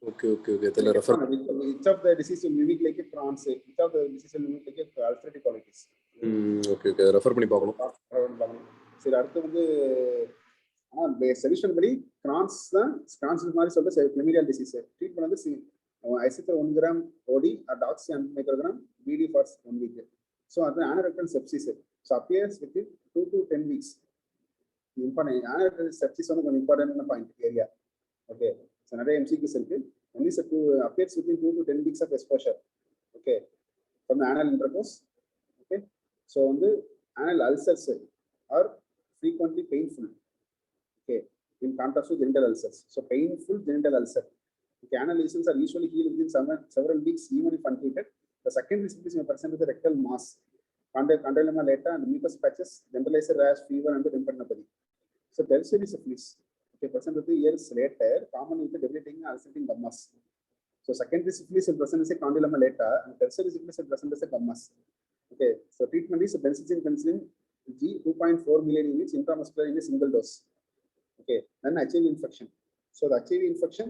Okay, okay, okay. Then refer. Which of the disease will mimic like a Crohn's? Which of the disease will mimic like a ulcerative colitis? Okay, okay. Refer பண்ணி பார்க்கணும். சரி, அடுத்து வந்து ஆனா சொல்யூஷன் படி கிரான்ஸ் மாதிரி சொல்ற கிளமீடியல் டிசீஸ். ட்ரீட்மெண்ட் வந்து ஐசித்தர் 1 gram OD or doxy 100 microgram BD for 1 week. So அது anorectal sepsis. So appears within 2 to 10 weeks. Important anorectal sepsis வந்து கொஞ்சம் இம்பார்ட்டன்டான பாயிண்ட் ஏரியா. Okay. So நிறைய MCQs இருக்கு. Only appears within 2 to 10 weeks of exposure. Okay. From the anal intercourse. Okay. So வந்து anal ulcers are frequently painful. Okay. In contrast to genital ulcers. So painful genital ulcer. Okay. Anal lesions are usually healed within several weeks, even if untreated. The secondary symptoms may present with the rectal mass, condyloma lata, and mucus patches, generalized rash, fever, and lymphadenopathy. So tertiary syphilis. Okay, present with the years later, common with the debilitating ulcerating gummas. So secondary syphilis will present as a condyloma lata, and tertiary syphilis will present as a gummas. Okay, so treatment is penicillin G 2.4 million units intramuscular in a single dose. Okay, then HIV infection. So the HIV infection.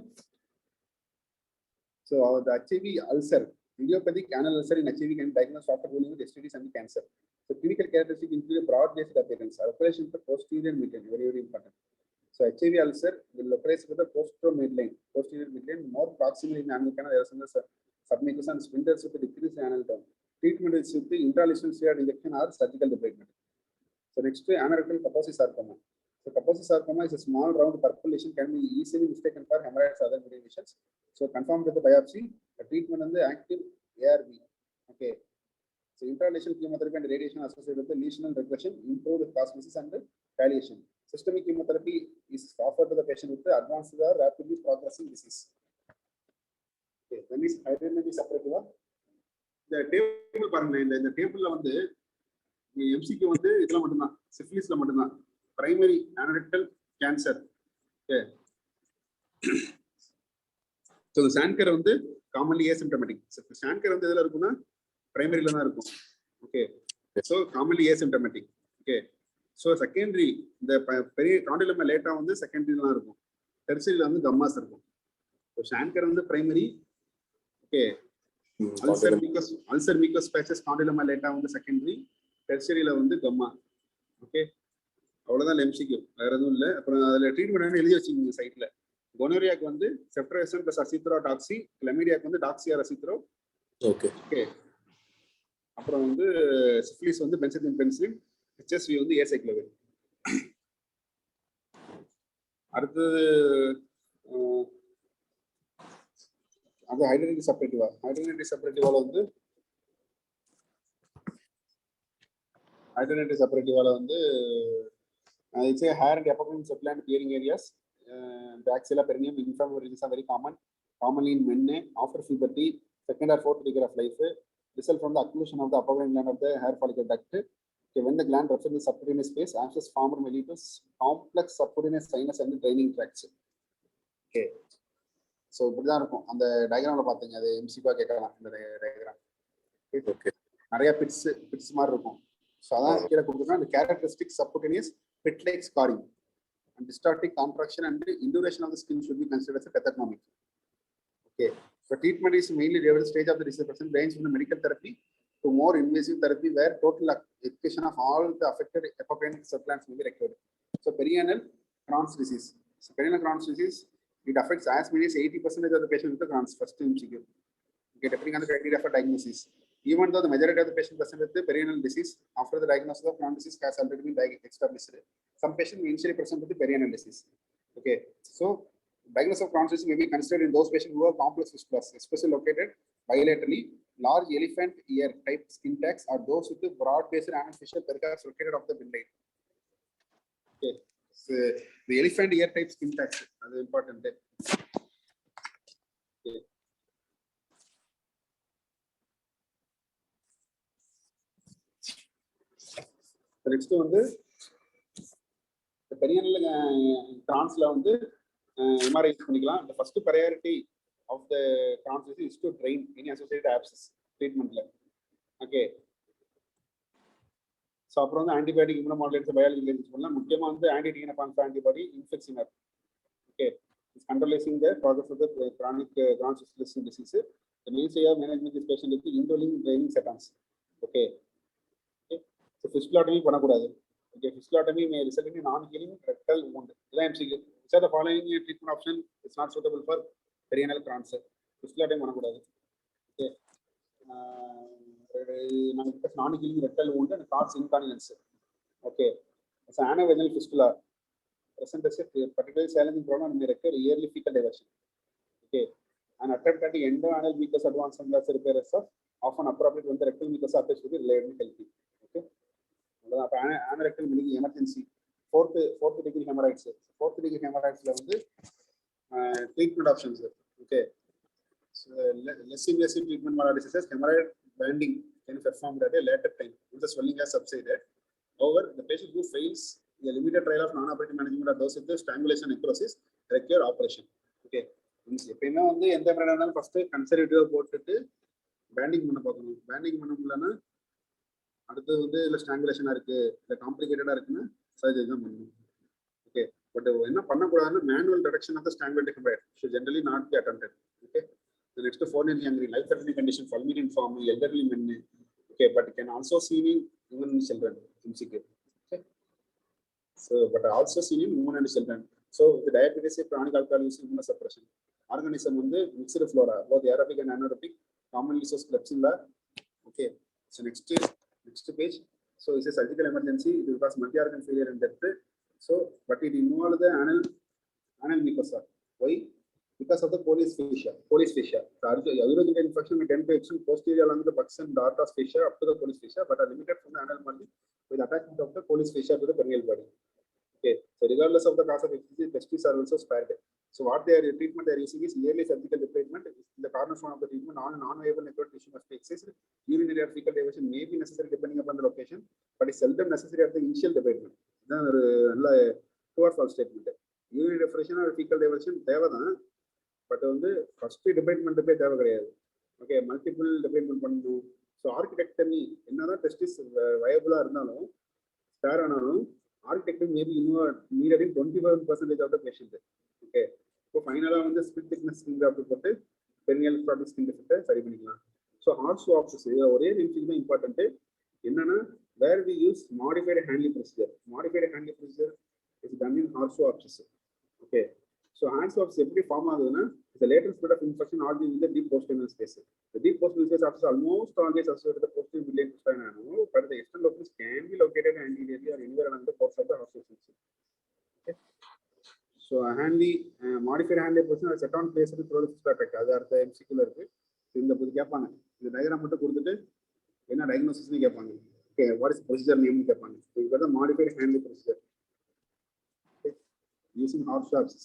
So the HIV ulcer, idiopathic anal ulcer in HIV can be diagnosed after dealing with STDs and cancer. So clinical characteristics include a broad-based appearance, operation for posterior midline, very, very important. So HIV ulcer will occur with the posterior midline, more proximal in anal canal, submucous and sphincters with the decreased anal term. Treatment is with the intralesional steroid injection or surgical debridement. So next to anorectal Kaposi sarcoma. So Kaposi sarcoma is a small round purple lesion, can be easily mistaken for hemorrhoids or other medial lesions. So confirmed with the biopsy, the treatment on the active ARV. Okay. So intralesional chemotherapy and radiation associated with the lesional regression, improved cosmesis and palliation. Systemic chemotherapy is offered to the patient with the advanced or rapidly progressing disease. Okay. When is hydrogen separative? The table பாருங்க, இந்த டேபிள்ல வந்து MCQ வந்து இதெல்லாம் மட்டும்தான், சிஃபிலிஸ்ல மட்டும்தான், primary anorectal cancer. Okay. So the Sankar வந்து commonly asymptomatic. So Sankar வந்து எதுல இருக்கும்னா பிரைமரியில தான் இருக்கும். Okay. So commonly asymptomatic. Okay. So secondary இந்த பெரிய condyloma lata வந்து செகண்டரியில தான் இருக்கும். டெர்சியரியில வந்து கம்மாஸ் இருக்கும். So Sankar வந்து primary. Okay. Ulcer mucus patches condyloma lata வந்து செகண்டரி, டெர்சியரியில வந்து கம்மா. ஓகே, அவ்வளவுதான் MCQ, வேற எதுவும் இல்லை. அப்புறம் அதுல ட்ரீட்மெண்ட் எழுதி வச்சுக்கோங்க சைட்ல. கோனோரியாக்கு வந்து செப்ட்ரைசன் பிளஸ் அசித்ரோ டாக்ஸி, கிளமீடியாக்கு வந்து doxy or azithro. Okay okay. அப்புறம் வந்து சிஃபிலிஸ் வந்து பென்சிலின் பென்சிலின், HSV வந்து ஏசைக்ளோவிர். அடுத்தது அது ஹைட்ரோஜன் செப்பரேட்டிவா. ஹைட்ரோஜன் செப்பரேட்டிவால வந்து it's a hair and epidermal supplant peering areas. The axilla perineum inflammatory regions are very common, commonly in men after puberty, second or fourth decade of life. result from the occlusion of the upper gland of the hair follicle duct. Okay, when the gland refers to the subcutaneous space, abscess formed may lead to complex subcutaneous sinus and draining tracts. Okay. So இப்படிதான் இருக்கும் அந்த டயக்ராம்ல பாத்தீங்க அது எம்சிக்வா கேட்கலாம் இந்த diagram. Okay. நிறைய bits மாதிரி இருக்கும். ஸோ அதான் கீழே கொடுத்துருக்கோம். The characteristic subcutaneous pit-like scarring and dystotic contraction and induration of the skin should be considered as a pathognomic. Okay. So treatment is mainly divided stage of the disease person range from the medical therapy to more invasive therapy where total excision of all the affected epipenic subglands may be required. So perianal Crohn's disease. So perianal Crohn's disease, it affects as many as 80% of the patient with the Crohn's first MCQ. Okay, depending on the criteria for diagnosis. Even though the majority of the patients present with the perianal disease, after the diagnosis of Crohn's disease has already been established, some patients may initially present with the perianal disease. Okay, so diagnosis of Crohn's disease may be considered in those patients who have complex fistulas, especially located bilaterally, large elephant ear type skin tags, or those with the broad-based anal fissure pericarps located off the midline. Okay, so the elephant ear type skin tags are important. Okay. Next வந்து perianal Crohn's வந்து MRI பண்ணிக்கலாம். The first priority of the Crohn's disease is to drain any associated abscess treatment. Okay. So அப்புறம் வந்து antibiotic இம்யூனோமாடுலேட்டர்ஸ் biological use பண்ணலாம். முக்கியமாக வந்து anti TNF antibody இன்ஃபெக்ஷனர். Okay, it's controlling the process of the chronic Crohn's disease. The main way of managing this patient is indwelling draining sedans. Okay. Okay. So fistulotomy பண்ணக்கூடாது. Okay, fistulotomy may result in non-healing rectal wound. இதான் MCQ. Which are the following treatment option is not suitable for perianal Crohn's? Fistulotomy பண்ணக்கூடாது. Okay. Non-healing rectal wound and cause incontinence. Okay. So anovaginal fistula present as a particularly challenging problem and may require yearly fecal diversion. Okay. An attempt at the endo-anal mucus advance and loss repair is often appropriate when the rectal mucus surface will be relatively healthy. Okay. Anorectal meaning emergency. Fourth degree hemorrhoids. Fourth degree hemorrhoids treatment options. Okay. So less invasive treatment modalities such as hemorrhoid banding can be performed at a later time when the swelling has subsided. However, the patient who fails the limited trial of non-operative management of those with the strangulation necrosis require operation. Okay. எப்பயுமே வந்து எந்த பிராண்டா இருந்தாலும் first கன்சர்வேட்டிவா போட்டுட்டு banding பண்ண பார்க்கணும். Banding பண்ண முடியலன்னா அடுத்து வந்து இல்லை ஸ்ட்ராங்குலேஷனா இருக்கு இல்லை காம்ப்ளிகேட்டடா இருக்குன்னு சர்ஜரி தான் பண்ணணும். ஓகே, பட் என்ன பண்ணக்கூடாதுன்னா manual reduction of the strangulated head should generally not be attempted. Okay. The next foreign angry life-threatening condition, fulminant form, elderly men. Okay, but it can also seen in women and children. MCQ. Okay. So, but also seen in women and children. So, the diabetes, chronic alcohol use, immunosuppression. Organism வந்து mixed flora, both aerobic and anaerobic, commonly shows Klebsiella. Okay. So next page. So, it's a surgical emergency because multi-organ failure and death. So, but it involves the anal mucosa. Why? Because of the Colles fascia. The urogenital infection may tend to extend posterior along the buccal and dartos fascia up to the Colles fascia, but are limited from the anal margin with attachment of the Colles fascia to the perineal body. Okay, so regardless of the cause of excision, testes are also spared. So what treatment they are using is yearly surgical replacement. The cornerstone of the treatment, non-viable necrotic tissue must be excised. Urinary or fecal diversion may be necessary depending upon the location, but is seldom necessary at the initial debridement. This is a true or false statement. Urinary diversion or fecal diversion தேவைதான், but வந்து first டிபேட்மெண்ட் போய் தேவை கிடையாது. Okay, multiple டிபேட்மெண்ட் பண்ணணும். So ஆர்கிடெக்டமி என்னதான் testis வயபிளா இருந்தாலும் spare ஆனாலும் orchidectomy maybe இன்னும் needed in 25% of the patient. Okay, இப்போ ஃபைனலாக வந்து ஸ்பிட் திக்னஸ் ஸ்கின் கிராஃப்ட் போட்டு பெரினியல் ப்ராடக்ட் ஸ்கின் டிஃபெக்டை சரி பண்ணிக்கலாம். ஸோ ஹார்ஸ் ஆப்ஷஸ் ஒரே நிமிஷம் தான் இம்பார்ட்டன்ட்டு. என்னன்னா where we use modified handling procedure. Modified handling procedure is done in horse abscess. Okay, so hands off எப்படி ஃபார்ம் ஆகுதுன்னா the lateral spread of infection originating in the deep posternal space. The deep posternal space is almost always associated with the posterior midline spine, but the external locus can be located anteriorly or anywhere along the course of the horizontal. Okay. So a handy modified handy position is set on place with through the fistula. அது அடுத்த MCQ இருக்கு. இந்த புது கேட்பாங்க. இந்த diagram மட்டும் கொடுத்துட்டு என்ன டயக்னோசிஸ்னு கேட்பாங்க. Okay, what is procedure name கேட்பாங்க. இது வந்து modified handy procedure. Okay. Using hot shots.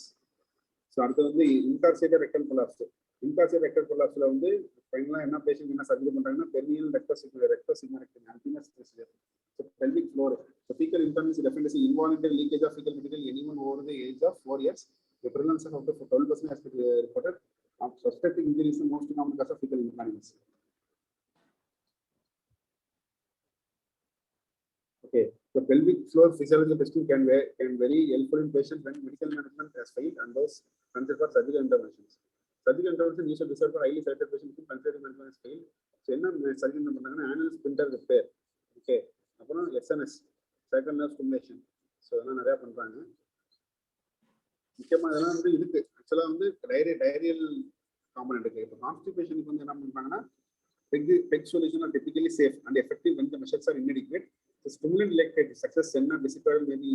So அடுத்து வந்து incarcerated rectal collapse. Incarcerated rectal கொலாப்ஸில் வந்து ஃபைனலாக என்ன பேஷண்ட் என்ன சர்ஜரி பண்ணுறாங்கன்னா பெர்னியல் ரெக்டோசிக்மாரெக்டமி அல்பினஸ் procedure. So pelvic floor. So faecal internal is definitely involuntary leakage of fecal material anyone over the age of 4 years. The prevalence of up to 12% has been reported. Suspected injury is the most common cause of fecal incontinence. Okay, the pelvic floor physiological testing can very helpful in patients when medical management has failed and those considered for surgical interventions. Surgical intervention usually reserved for highly selected patients who considered management has failed. So, என்ன surgery பண்ணாங்கன்னா anal sphincter repair. Okay, அப்புறம் SNS, sacral nerve stimulation. So இதெல்லாம் நிறையா பண்ணுறாங்க. முக்கியமாக இதெல்லாம் வந்து இதுக்கு ஆக்சுவலாக வந்து டைரியல் காம்பனண்ட் இருக்கு. இப்போ கான்ஸ்டிபேஷனுக்கு வந்து என்ன பண்ணுறாங்கன்னா PEG solution are typically safe and effective when the measures are inadequate. The stimulant like success senna vesicle may be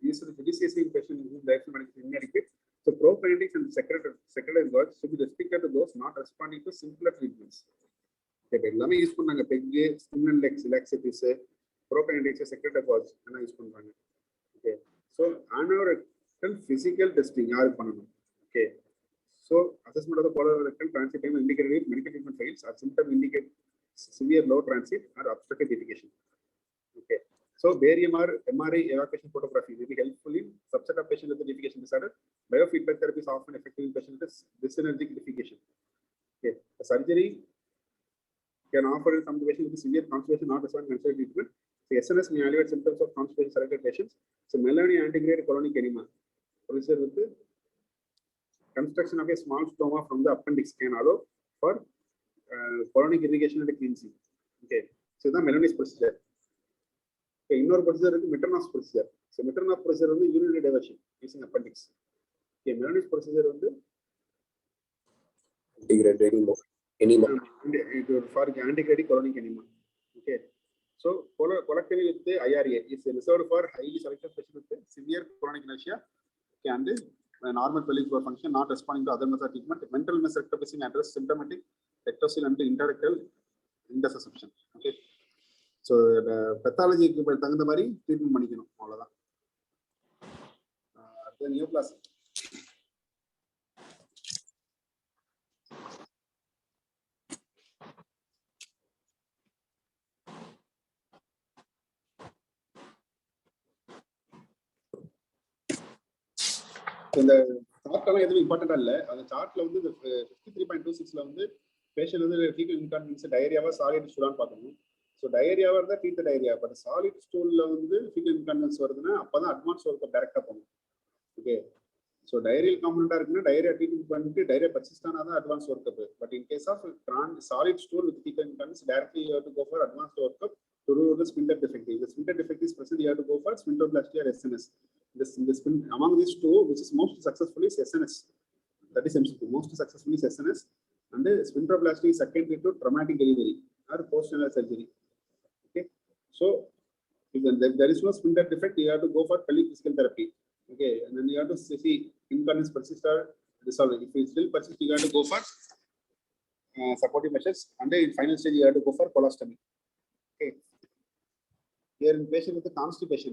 used to judiciously in patients whose dietary medicine is inadequate. So prokinetics and secondary drugs should be restricted to those not responding to simpler treatments. Okay, எல்லாமே use பண்ணாங்க PEG, stimulant laxatives, prokinetics, secondary drugs என்ன use பண்றாங்க. Okay, so anorectal physical testing யாரு பண்ணணும். Okay, so assessment of the colorectal transit time indicated if medical treatment fails or symptom indicate severe low transit or obstructive defecation. Okay, so barium or MRI evacuation photography will be helpful in subset of patients with the defecation disorder. Biofeedback therapy is often effective in patients with dysenergic defecation. Okay, the surgery can offer in some patients with severe constipation not responding to considered treatment. So SNS may alleviate symptoms of constipation selected patients. So melanine antegrade colonic enema procedure with the construction of a small stoma from the appendix can allow for colonic irrigation and cleansing. Okay, so the Melanese procedure. Okay, இன்னொரு procedure இருக்கு Meternos procedure. So Meternos procedure வந்து urinary diversion using appendix. Okay, Melanese procedure வந்து antegrade enema for antegrade colonic enema. Okay, so colectomy with the IRA is reserved for highly selected patients with severe chronic inertia. Okay, and normal pelvic floor function not responding to other methods of treatment. Mental mass rectopacing address symptomatic rectocele and interrectal intussusception. Okay, so the pathology தகுந்த மாதிரி treatment பண்ணிக்கணும் அவ்வளவுதான். அடுத்து நியோபிளாஸ்டி. இந்த சார்ட்லாம் எதுவும் இம்பார்ட்டண்டா இல்ல. அந்த சார்ட்ல வந்து 53.26ல வந்து பேஷண்ட் வந்து ஃபீக்கல் இன்கான்டினன்ஸ் டயரியாவா சாலிட் ஸ்டூலான்னு பார்க்கணும். ஸோ டயரியாவா இருந்தா ட்ரீட் டயரியா. பட் சாலிட் ஸ்டூல்ல வந்து ஃபீக்கல் இன்கான்டினன்ஸ் வருதுன்னா அப்பதான் அட்வான்ஸ் ஒர்க் டைரக்டா போகணும். ஓகே, ஸோ டயரியல் காம்பனண்டா இருக்குன்னா டயரியா ட்ரீட்மெண்ட் பண்ணிட்டு டயரியா பர்சிஸ்ட் ஆனா தான் advance work up. But in case of solid stool with faecal incontinence directly you have to go for advance work up to rule the sphincter defect. If the sphincter defect is present, you have to go for sphincteroplasty or SNS. Among these two, which is most successful is SNS. That is MCQ. Most successful is SNS, and the sphincteroplasty is secondary to traumatic delivery or post-nasal surgery. Okay, so if there is no sphincter defect, you have to go for pelvic physical therapy. Okay, and then you have to see incontinence persist or resolve. If it still persists, you have to go for supportive measures, and then in final stage, you have to go for colostomy. Okay. Here in patient with the constipation,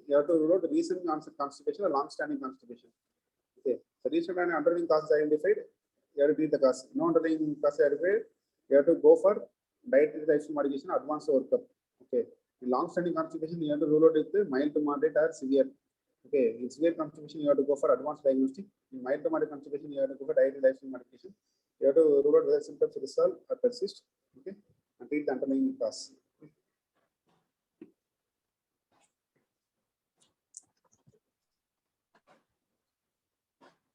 you have to rule out the recent onset constipation or long-standing constipation. Okay, the recent and underlying cause is identified. You have to treat the cause. No underlying cause identified. You have to go for dietary lifestyle modification, advanced workup. Okay, in long-standing constipation, you have to rule out with mild to moderate or severe. Okay, in severe constipation, you have to go for advanced diagnostic. In mild to moderate constipation, you have to go for dietary lifestyle modification. You have to rule out whether symptoms resolve or persist. Okay, and treat the underlying cause.